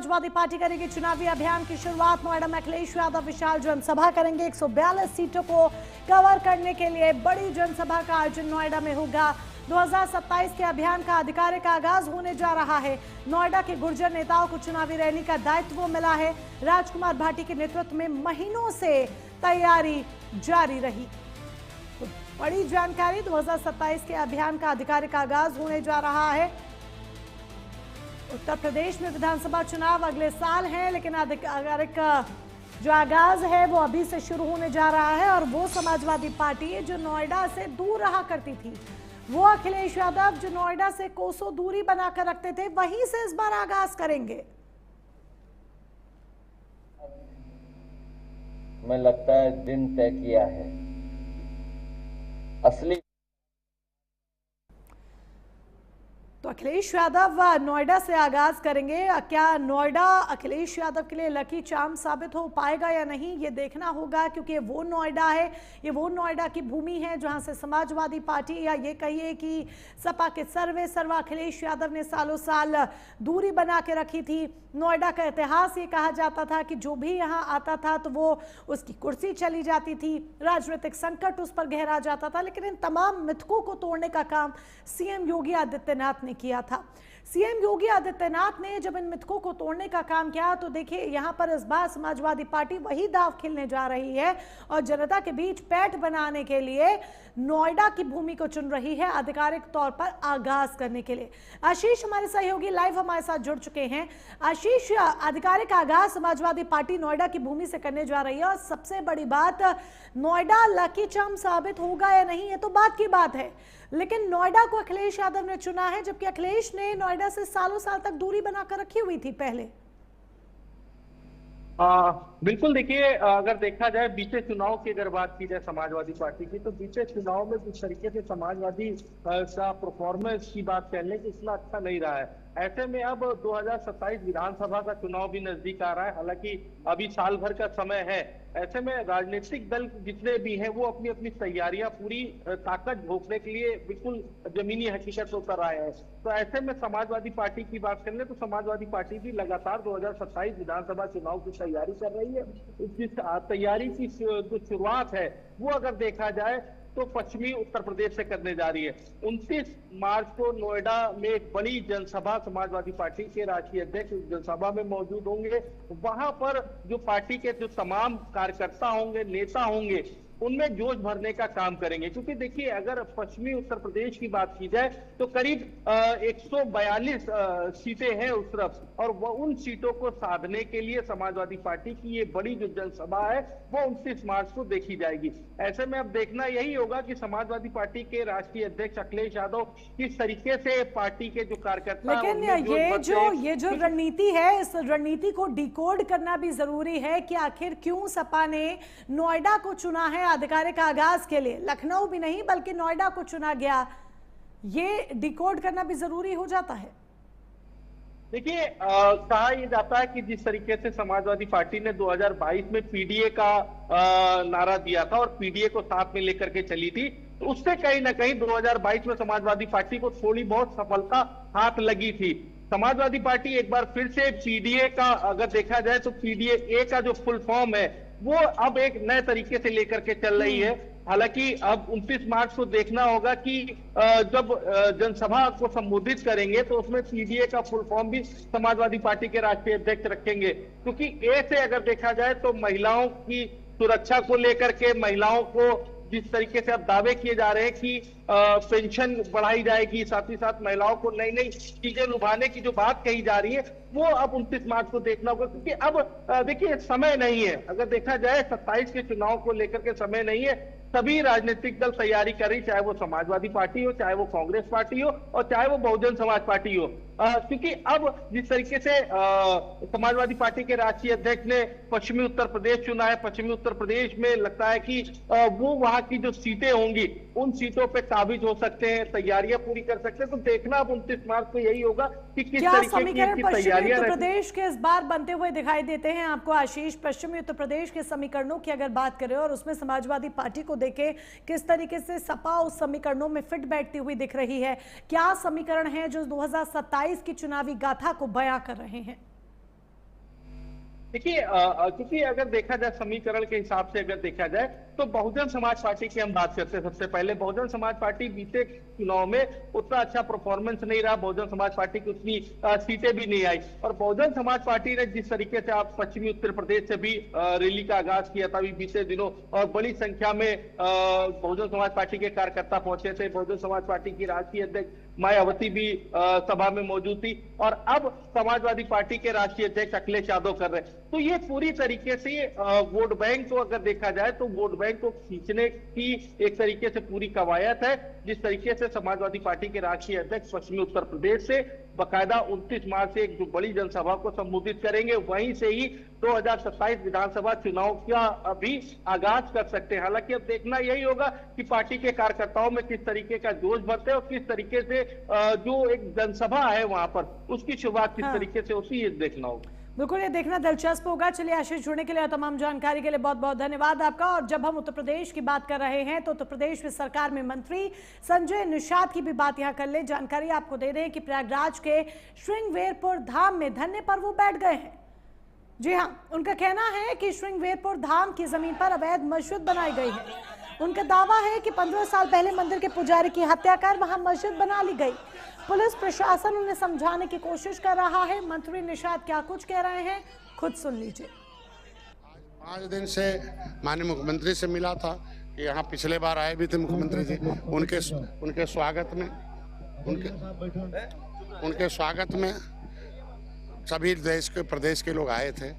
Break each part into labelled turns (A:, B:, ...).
A: Samajwadi party करेगी चुनावी अभियान की शुरुआत। नोएडा में अखिलेश यादव विशाल जनसभा करेंगे। 142 सीटों को कवर करने के लिए बड़ी जनसभा का आयोजन नोएडा में होगा। 2027 के अभियान का आधिकारिक आगाज होने जा रहा है। नोएडा के गुर्जर नेताओं को चुनावी रैली का दायित्व मिला है। राजकुमार भाटी के नेतृत्व में महीनों से तैयारी जारी रही। तो बड़ी जानकारी, 2027 के अभियान का आधिकारिक आगाज होने जा रहा है। उत्तर प्रदेश में विधानसभा चुनाव अगले साल है, लेकिन आधिकारिक जो आगाज है वो अभी से शुरू होने जा रहा है। और वो समाजवादी पार्टी जो नोएडा से दूर रहा करती थी, वो अखिलेश यादव जो नोएडा से कोसों दूरी बनाकर रखते थे, वहीं से इस बार आगाज करेंगे।
B: हमें लगता है दिन तय किया है। असली
A: तो अखिलेश यादव नोएडा से आगाज करेंगे। क्या नोएडा अखिलेश यादव के लिए लकी चार्म साबित हो पाएगा या नहीं, ये देखना होगा, क्योंकि ये वो नोएडा है, ये वो नोएडा की भूमि है जहां से समाजवादी पार्टी या ये कहिए कि सपा के सर्वा अखिलेश यादव ने सालों साल दूरी बना के रखी थी। नोएडा का इतिहास ये कहा जाता था कि जो भी यहाँ आता था तो वो उसकी कुर्सी चली जाती थी, राजनीतिक संकट उस पर गहरा जाता था। लेकिन इन तमाम मिथकों को तोड़ने का काम सीएम योगी आदित्यनाथ ने किया था। सीएम योगी आदित्यनाथ ने जब इन मिथकों को तोड़ने का काम किया तो देखिए यहाँ पर इस बार समाजवादी पार्टी वही दाव खेलने जा रही है और जनता के बीच पैठ बनाने के लिए नोएडा की भूमि को चुन रही है आधिकारिक तौर पर आगाज करने के लिए। आशीष हमारे सहयोगी लाइव हमारे साथ जुड़ चुके हैं। आशीष, आधिकारिक आगाज समाजवादी पार्टी नोएडा की भूमि से करने जा रही है और सबसे बड़ी बात, नोएडा लकी चार्म साबित होगा या नहीं ये तो बात की बात है, लेकिन नोएडा को अखिलेश यादव ने चुना है, जबकि अखिलेश ने नोएडा से सालों साल तक दूरी बनाकर रखी हुई थी पहले।
C: बिल्कुल, देखिए अगर देखा जाए बीते चुनाव की अगर बात की जाए समाजवादी पार्टी की, तो बीते चुनाव में जिस तरीके से समाजवादी का परफॉर्मेंस की बात कर लें कि इतना अच्छा नहीं रहा है। ऐसे में अब 2027 विधानसभा का चुनाव भी नजदीक आ रहा है, हालांकि अभी साल भर का समय है। ऐसे में राजनीतिक दल जितने भी हैं वो अपनी अपनी तैयारियां पूरी ताकत झोंकने के लिए बिल्कुल जमीनी हकीकत उतर आए हैं। तो ऐसे में समाजवादी पार्टी की बात कर ले तो समाजवादी पार्टी भी लगातार 2027 विधानसभा चुनाव की तैयारी कर रही है। इस तैयारी की जो शुरुआत है वो अगर देखा जाए तो पश्चिमी उत्तर प्रदेश से करने जा रही है। 29 मार्च को नोएडा में एक बड़ी जनसभा समाजवादी पार्टी के राष्ट्रीय अध्यक्ष जनसभा में मौजूद होंगे। वहां पर जो पार्टी के जो तमाम कार्यकर्ता होंगे, नेता होंगे, उनमें जोश भरने का काम करेंगे। क्योंकि देखिए अगर पश्चिमी उत्तर प्रदेश की बात की जाए तो करीब 142 सीटें हैं उस तरफ, और वो उन सीटों को साधने के लिए समाजवादी पार्टी की ये बड़ी जो जनसभा है वो 29 मार्च को देखी जाएगी। ऐसे में अब देखना यही होगा कि समाजवादी पार्टी के राष्ट्रीय अध्यक्ष अखिलेश यादव किस तरीके से पार्टी के जो कार्यकर्ता,
A: लेकिन ये जो रणनीति है, इस रणनीति को डिकोड करना भी जरूरी है कि आखिर क्यों सपा ने नोएडा को चुना है आधिकारिक आगाज के लिए। लखनऊ भी नहीं बल्कि नोएडा को चुना गया, ये डिकोड करना भी जरूरी हो जाता है।
C: देखिए कहा यह जाता है कि जिस तरीके से समाजवादी पार्टी ने 2022 में पीडीए का नारा दिया था और पीडीए को साथ में लेकर के चली थी, तो उससे कहीं ना कहीं 2022 में समाजवादी पार्टी को थोड़ी बहुत सफलता हाथ लगी थी। समाजवादी पार्टी एक बार फिर से पीडीए का अगर देखा जाए तो पीडीए ए का जो फुल फॉर्म है वो अब एक नए तरीके से लेकर के चल रही है। हालांकि अब 29 मार्च को देखना होगा कि जब जनसभा को संबोधित करेंगे तो उसमें पीडीए का फुल फॉर्म भी समाजवादी पार्टी के राष्ट्रीय अध्यक्ष रखेंगे। क्योंकि ए से अगर देखा जाए तो महिलाओं की सुरक्षा को लेकर के, महिलाओं को जिस तरीके से अब दावे किए जा रहे हैं कि पेंशन बढ़ाई जाएगी, साथ ही साथ महिलाओं को नई नई चीजें लुभाने की जो बात कही जा रही है वो अब 29 मार्च को देखना होगा। क्योंकि अब देखिए समय नहीं है, अगर देखा जाए 27 के चुनाव को लेकर के समय नहीं है। सभी राजनीतिक दल तैयारी कर रही, चाहे वो समाजवादी पार्टी हो, चाहे वो कांग्रेस पार्टी हो और चाहे वो बहुजन समाज पार्टी हो। क्योंकि अब जिस तरीके से समाजवादी पार्टी के राष्ट्रीय अध्यक्ष ने पश्चिमी उत्तर प्रदेश चुना है, पश्चिमी उत्तर प्रदेश में लगता है कि वो वहां की जो सीटें होंगी उन सीटों पे काबिज हो सकते हैं, तैयारियां पूरी कर सकते हैं। तो देखना अब 29 मार्च को यही होगा कि किस तरीके की तैयारियां
A: उत्तर प्रदेश के इस बार बनते हुए दिखाई देते हैं आपको आशीष। पश्चिमी उत्तर प्रदेश के समीकरणों की अगर बात करें और उसमें समाजवादी पार्टी को देखें किस तरीके से सपा उस समीकरणों में फिट बैठती हुई दिख रही है, क्या समीकरण है जो 2027 की चुनावी गाथा को बयां कर रहे हैं?
C: देखिए क्योंकि अगर देखा जाए समीकरण के हिसाब से अगर देखा जाए तो बहुजन समाज पार्टी की हम बात करते हैं। सबसे पहले बहुजन समाज पार्टी बीते चुनाव में उतना अच्छा परफॉर्मेंस नहीं रहा, बहुजन समाज पार्टी की उतनी सीटें भी नहीं आई। और बहुजन समाज पार्टी ने जिस तरीके से आप पश्चिमी उत्तर प्रदेश से भी रैली का आगाज किया था अभी बीते दिनों, और बड़ी संख्या में बहुजन समाज पार्टी के कार्यकर्ता पहुंचे थे। बहुजन समाज पार्टी की राष्ट्रीय अध्यक्ष मायावती भी सभा में मौजूद थी, और अब समाजवादी पार्टी के राष्ट्रीय अध्यक्ष अखिलेश यादव कर रहे हैं। तो ये पूरी तरीके से वोट बैंक को अगर देखा जाए तो वोट बैंक को खींचने की एक तरीके से पूरी कवायद है। जिस तरीके से समाजवादी पार्टी के राष्ट्रीय अध्यक्ष पश्चिमी उत्तर प्रदेश से बकायदा 29 मार्च से एक जो बड़ी जनसभा को संबोधित करेंगे, वहीं से ही 2027 विधानसभा चुनाव का भी आगाज कर सकते हैं। हालांकि अब देखना यही होगा कि पार्टी के कार्यकर्ताओं में किस तरीके का जोश भरते हैं और किस तरीके से जो एक जनसभा है वहां पर उसकी शुरुआत किस तरीके से होती है, देखना होगा।
A: बिल्कुल, ये देखना दिलचस्प होगा। चलिए आशीष, जुड़ने के लिए और तमाम जानकारी के लिए बहुत बहुत धन्यवाद आपका। और जब हम उत्तर प्रदेश की बात कर रहे हैं तो उत्तर प्रदेश में सरकार में मंत्री संजय निषाद की भी बात यहां कर ले। जानकारी आपको दे दें कि प्रयागराज के श्रृंगवेरपुर धाम में धन्य पर वो बैठ गए हैं। जी हाँ, उनका कहना है कि श्रृंगवेरपुर धाम की जमीन पर अवैध मस्जिद बनाई गई है। उनका दावा है कि 15 साल पहले मंदिर के पुजारी की हत्या कर वहां मस्जिद बना ली गई। पुलिस प्रशासन उन्हें समझाने की कोशिश कर रहा है। मंत्री निषाद क्या कुछ कह रहे हैं, खुद सुन लीजिए।
D: 5 दिन से माननीय मुख्यमंत्री से मिला था कि यहाँ पिछले बार आए भी थे मुख्यमंत्री जी। उनके स्वागत में सभी देश के प्रदेश के लोग आए थे।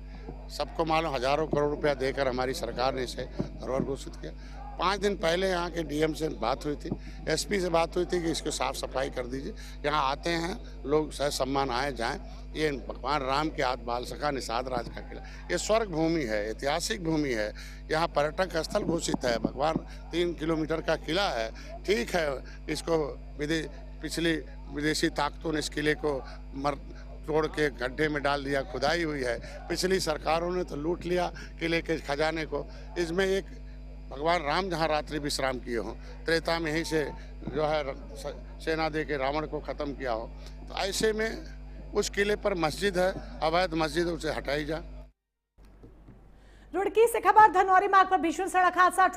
D: सबको मालूम हजारों करोड़ रुपया देकर हमारी सरकार ने इसे धरोहर घोषित किया। 5 दिन पहले यहाँ के डीएम से बात हुई थी, एसपी से बात हुई थी कि इसको साफ सफाई कर दीजिए। यहाँ आते हैं लोग सह सम्मान आए जाएं। ये भगवान राम के आद बाल सखा निषाद राज का किला, ये स्वर्ग भूमि है, ऐतिहासिक भूमि है। यहाँ पर्यटक स्थल घोषित है, भगवान 3 किलोमीटर का किला है। ठीक है, इसको पिछली विदेशी ताकतों ने इस किले को तोड़ के गड्ढे में डाल दिया, खुदाई हुई है। पिछली सरकारों ने तो लूट लिया किले के खजाने को। इसमें एक भगवान राम जहाँ रात्रि विश्राम किए हों, त्रेता में ही से जो है सेना दे के रावण को ख़त्म किया हो, तो ऐसे में उस किले पर मस्जिद है, अवैध मस्जिद, उसे हटाई जाए।
A: रुड़की से खबर, धनौरी मार्ग पर भीषण सड़क हादसा।